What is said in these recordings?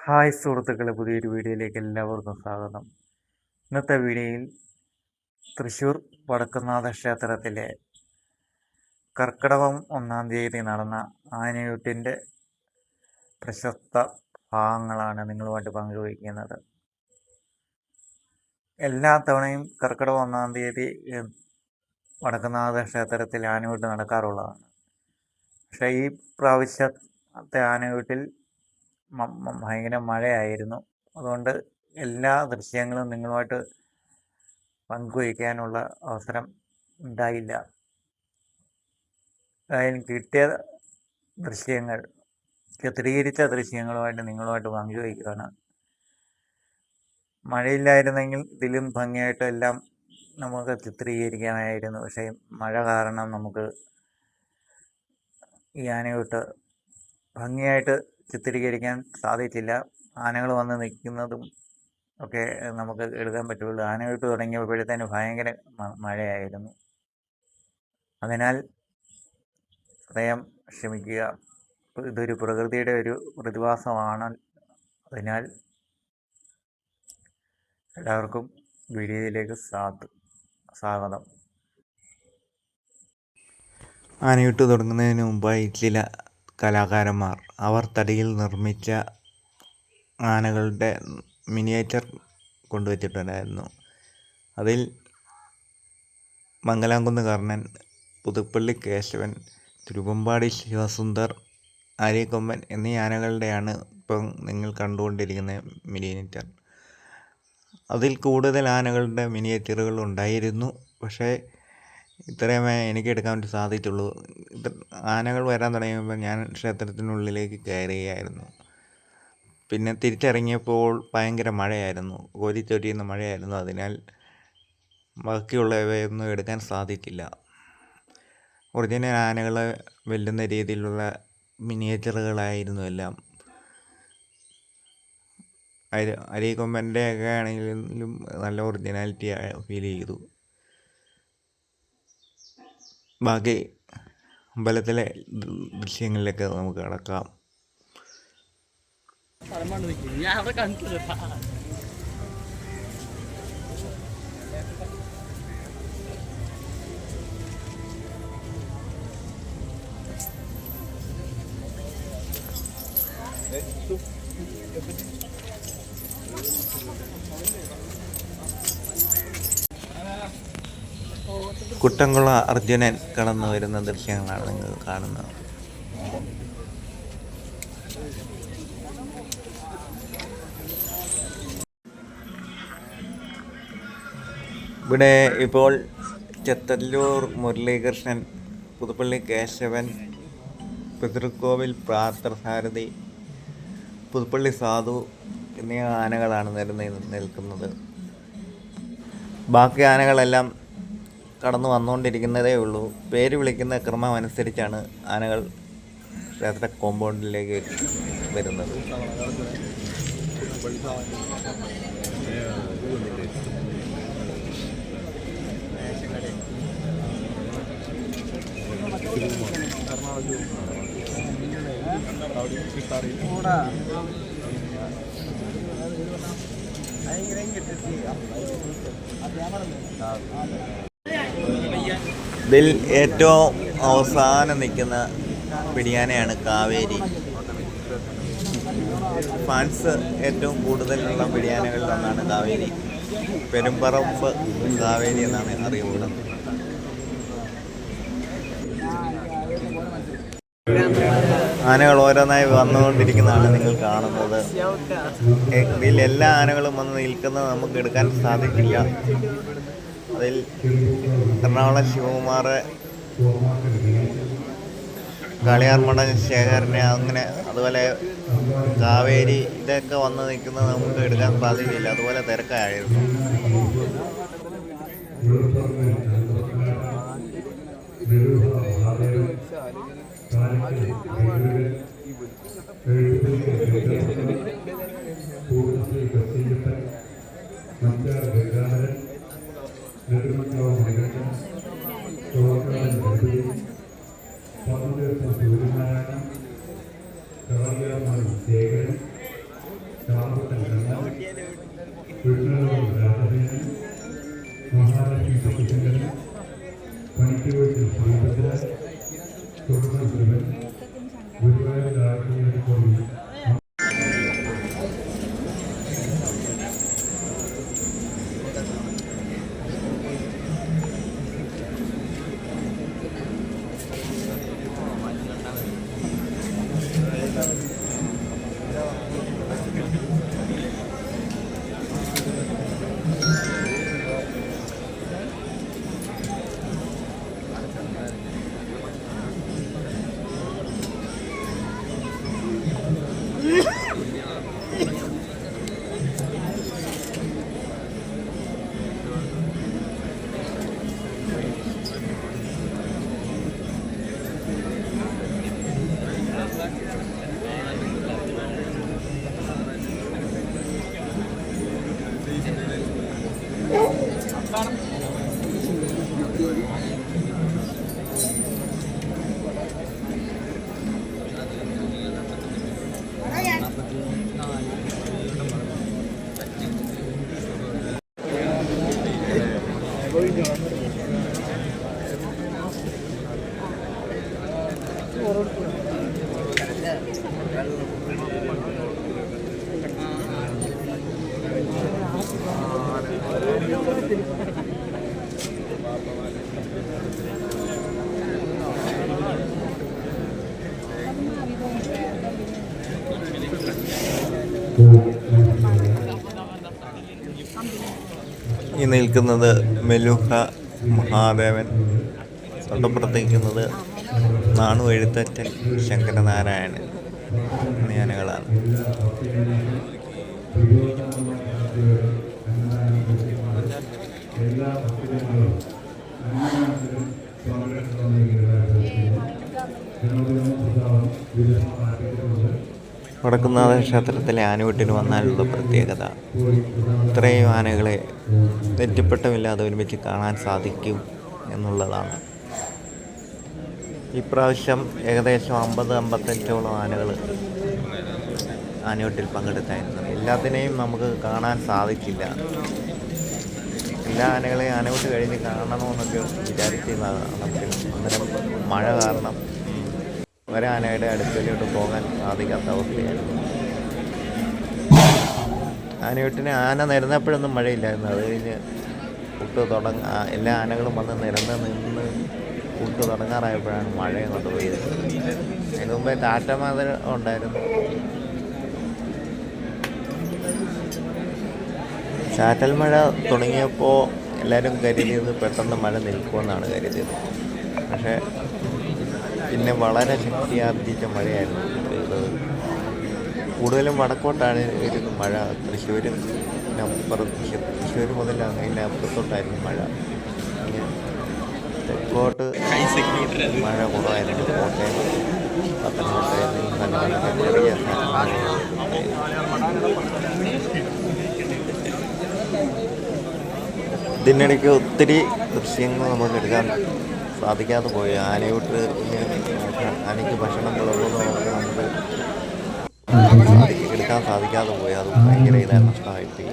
Hi സുഹൃത്തുക്കളെ, പുതിയൊരു വീഡിയോയിലേക്ക് എല്ലാവർക്കും സ്വാഗതം. ഇന്നത്തെ വീഡിയോയിൽ തൃശ്ശൂർ വടക്കുംനാഥ ക്ഷേത്രത്തിലെ കർക്കിടകം 1-ാം തീയതി നടന്ന ആനയൂട്ടിൻ്റെ പ്രശസ്ത ഭാഗങ്ങളാണ് നിങ്ങളുമായിട്ട് പങ്കുവയ്ക്കുന്നത്. എല്ലാ തവണയും കർക്കിടകം 1-ാം തീയതി വടക്കുംനാഥ ക്ഷേത്രത്തിൽ ആനയൂട്ട് നടക്കാറുള്ളതാണ്. പക്ഷേ ഈ പ്രാവശ്യത്തെ ആനയൂട്ടിൽ ഭയങ്കര മഴയായിരുന്നു. അതുകൊണ്ട് എല്ലാ ദൃശ്യങ്ങളും നിങ്ങളുമായിട്ട് പങ്കുവയ്ക്കാനുള്ള അവസരം ഉണ്ടായില്ല. അതായത് കിട്ടിയ ദൃശ്യങ്ങൾ, ചിത്രീകരിച്ച ദൃശ്യങ്ങളുമായിട്ട് നിങ്ങളുമായിട്ട് പങ്കുവയ്ക്കുകയാണ്. മഴയില്ലായിരുന്നെങ്കിൽ ഇതിലും ഭംഗിയായിട്ട് എല്ലാം നമുക്ക് ചിത്രീകരിക്കാനായിരുന്നു. പക്ഷേ മഴ കാരണം നമുക്ക് ഈ ആനയൂട്ട് ഭംഗിയായിട്ട് ചിത്രീകരിക്കാൻ സാധിച്ചില്ല. ആനകൾ വന്ന് നിൽക്കുന്നതും ഒക്കെ നമുക്ക് എടുക്കാൻ പറ്റുള്ളൂ. ആനയൂട്ട് തുടങ്ങിയപ്പോഴത്തേന് ഭയങ്കര മഴയായിരുന്നു. അതിനാൽ ഹൃദയം ക്ഷമിക്കുക. ഇതൊരു പ്രകൃതിയുടെ ഒരു പ്രതിഭാസമാണ്. അതിനാൽ എല്ലാവർക്കും വീഡിയോയിലേക്ക് സ്വാഗതം. ആനയൂട്ട് തുടങ്ങുന്നതിന് മുമ്പായി ചില കലാകാരന്മാർ അവർ തടിയിൽ നിർമ്മിച്ച ആനകളുടെ മിനിയേച്ചർ കൊണ്ടുവച്ചിട്ടുണ്ടായിരുന്നു. അതിൽ മംഗലാംകുന്ന് കർണൻ, പുതുപ്പള്ളി കേശവൻ, തിരുവമ്പാടി ശിവസുന്ദർ, ആര്യക്കൊമ്പൻ എന്നീ ആനകളുടെയാണ് ഇപ്പം നിങ്ങൾ കണ്ടുകൊണ്ടിരിക്കുന്ന മിനിയേച്ചർ. അതിൽ കൂടുതൽ ആനകളുടെ മിനിയേച്ചറുകൾ ഉണ്ടായിരുന്നു. പക്ഷേ ഇത്രയുമേ എനിക്ക് എടുക്കാൻ വേണ്ടി സാധിച്ചുള്ളൂ. ആനകൾ വരാൻ തുടങ്ങിയപ്പോൾ ഞാൻ ക്ഷേത്രത്തിനുള്ളിലേക്ക് കയറുകയായിരുന്നു. പിന്നെ തിരിച്ചിറങ്ങിയപ്പോൾ ഭയങ്കര മഴയായിരുന്നു, കോരിച്ചൊരിയുന്ന മഴയായിരുന്നു. അതിനാൽ ബാക്കിയുള്ളവയൊന്നും എടുക്കാൻ സാധിച്ചില്ല. ഒറിജിനൽ ആനകളെ വെല്ലുന്ന രീതിയിലുള്ള മിനിയേച്ചറുകളായിരുന്നു എല്ലാം. അരീക്കൊമ്പൻ്റെ ഒക്കെ ആണെങ്കിലും നല്ല ഒറിജിനാലിറ്റി ഫീൽ ചെയ്തു. ബാക്കി അമ്പലത്തിലെ ദൃശ്യങ്ങളിലേക്ക് നമുക്ക് കടക്കാം. കുട്ടംകുള അർജുനൻ കടന്നു വരുന്ന ദൃശ്യങ്ങളാണ് നിങ്ങൾ കാണുന്നത്. ഇവിടെ ഇപ്പോൾ ചെത്തല്ലൂർ മുരളീകൃഷ്ണൻ, പുതുപ്പള്ളി കേശവൻ, പിതൃക്കോവിൽ പാർത്ഥസാരഥി, പുതുപ്പള്ളി സാധു എന്നീ ആനകളാണ് നിൽക്കുന്നത്. ബാക്കി ആനകളെല്ലാം കടന്നു വന്നുകൊണ്ടിരിക്കുന്നതേ ഉള്ളൂ. പേര് വിളിക്കുന്ന ക്രമം അനുസരിച്ചാണ് ആനകൾ ക്ഷേത്ര കോമ്പൗണ്ടിലേക്ക് വരുന്നത്. ഇതിൽ ഏറ്റവും അവസാനം നിൽക്കുന്ന പിടിയാനയാണ് കാവേരി. ഫാൻസ് ഏറ്റവും കൂടുതലുള്ള പിടിയാനകളിലൊന്നാണ് കാവേരി. പെരുമ്പറമ്പ് കാവേരി എന്നാണ് അറിയപ്പെടുന്നത്. ആനകൾ ഓരോന്നായി വന്നുകൊണ്ടിരിക്കുന്നതാണ് നിങ്ങൾ കാണുന്നത്. ഇതിൽ എല്ലാ ആനകളും വന്ന് നിൽക്കുന്നത് നമുക്ക് എടുക്കാൻ സാധിക്കില്ല. അതിൽ എറണാകുളം ശിവകുമാർ, കാളിയാർമട ശേഖരനെ, അങ്ങനെ അതുപോലെ കാവേരി, ഇതൊക്കെ വന്ന് നിൽക്കുന്നത് നമുക്ക് എടുക്കാൻ സാധിക്കില്ല. അതുപോലെ തിരക്കായിരുന്നു. ഈ നിൽക്കുന്നത് മെലുഹ മഹാദേവൻ, തൊട്ടപ്പുറത്തേക്കുന്നത് നാണു എഴുത്തച്ഛൻ, ശങ്കരനാരായണൻ എന്നീ ആനകളാണ്. വടക്കുംനാഥ ക്ഷേത്രത്തിലെ ആനയൂട്ടിന് വന്നാലുള്ള പ്രത്യേകത, ഇത്രയും ആനകളെ നെറ്റിപ്പട്ടമില്ലാതെ ഒരുമിച്ച് കാണാൻ സാധിക്കും എന്നുള്ളതാണ്. ഇപ്രാവശ്യം ഏകദേശം 50-55ഓളം ആനകൾ ആനയൂട്ടിൽ പങ്കെടുത്തായിരുന്നു. എല്ലാത്തിനെയും നമുക്ക് കാണാൻ സാധിച്ചില്ല. എല്ലാ ആനകളെയും ആനയൂട്ട് കഴിഞ്ഞ് കാണണമെന്നൊക്കെ വിചാരിച്ചിരുന്നതാണ്. അന്നേരം മഴ കാരണം ഒരാനയുടെ അടുക്കലോട്ട് പോകാൻ സാധിക്കാത്ത അവസ്ഥയായിരുന്നു. ആനയൂട്ടിന് ആന നിരന്നപ്പോഴൊന്നും മഴയില്ലായിരുന്നു. അത് കഴിഞ്ഞ് എല്ലാ ആനകളും വന്ന് നിന്ന് കൂട്ട് തുടങ്ങാറായപ്പോഴാണ് മഴ അങ്ങോട്ട് പോയത്. അതിന് മുമ്പേ ടാറ്റമാത ഉണ്ടായിരുന്നു. ചാറ്റൽ മഴ തുടങ്ങിയപ്പോൾ എല്ലാവരും കരുതിയത് പെട്ടെന്ന് മഴ നിൽക്കുമെന്നാണ് കരുതിയത്. പക്ഷേ പിന്നെ വളരെ ശക്തിയാർജിച്ച മഴയായിരുന്നു പെയ്തത്. കൂടുതലും വടക്കോട്ടാണ് ഇരുന്ന് മഴ. തൃശ്ശൂർ മുതൽ അതിൻ്റെ അപ്പുറത്തോട്ടായിരുന്നു മഴ. തെക്കോട്ട് മഴ കുറവായിരുന്നു. കോട്ടയം, പത്തനംതിട്ട എന്നീ സ്ഥലങ്ങളിലൊക്കെ ചെറിയ ഇതിനിടയ്ക്ക് ഒത്തിരി ദൃശ്യങ്ങൾ നമുക്ക് എടുക്കാൻ സാധിക്കാതെ പോയി. ആനയൂട്ട് ആനയ്ക്ക് ഭക്ഷണം കൊടുക്കുന്നതൊക്കെ നമുക്ക് എടുക്കാൻ സാധിക്കാതെ പോയി. അത് ഭയങ്കര നഷ്ടമായിപ്പോയി.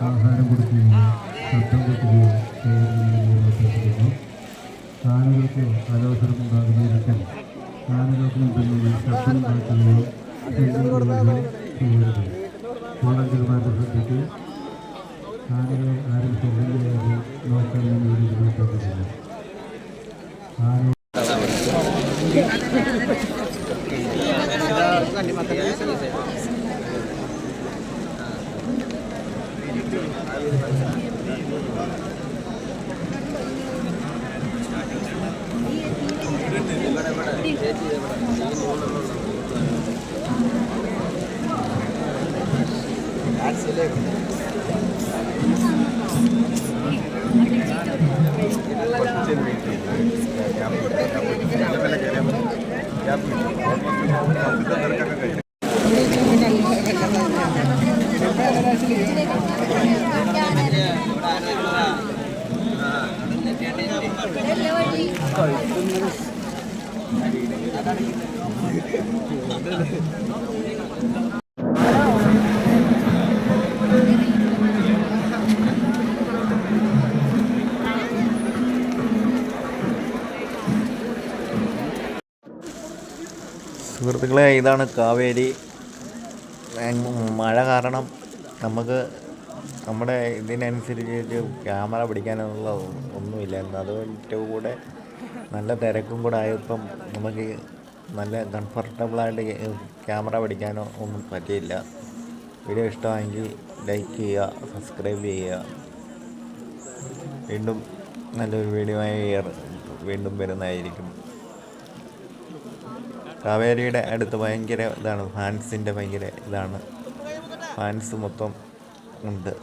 ആഹാരം കൊടുക്കുകയും ശബ്ദം കൊടുക്കുകയും ആനകൾക്ക് അലോസരമുണ്ടാകുന്നതിനൊക്കെ ആനകൾക്ക് മുമ്പിൽ ശബ്ദം ഉണ്ടാക്കുകയും ചെയ്യരുത്. വോളണ്ടിയർമാരുടെ ശ്രദ്ധയ്ക്ക് ആനകളെ ആരും ശല്യം ചെയ്യാതെ നോക്കാൻ വേണ്ടി ആന സുഹൃത്തുക്കളെ, ഇതാണ് കാവേരി. മഴ കാരണം നമുക്ക് നമ്മുടെ ഇതിനനുസരിച്ച് ക്യാമറ പിടിക്കാനുള്ള ഒന്നുമില്ലായിരുന്നു. അതിൻ്റെ കൂടെ നല്ല തിരക്കും കൂടെ ആയപ്പം നമുക്ക് നല്ല കംഫർട്ടബിളായിട്ട് ക്യാമറ പിടിക്കാനോ ഒന്നും പറ്റിയില്ല. വീഡിയോ ഇഷ്ടമായെങ്കിൽ ലൈക്ക് ചെയ്യുക, സബ്സ്ക്രൈബ് ചെയ്യുക. വീണ്ടും നല്ലൊരു വീഡിയോ ആയി വീണ്ടും വരുന്നതായിരിക്കും. കാവേരിയുടെ അടുത്ത് ഭയങ്കര ഇതാണ്, ഫാൻസിൻ്റെ ഭയങ്കര ഇതാണ്. ഫാൻസ് മൊത്തം ഉണ്ട്.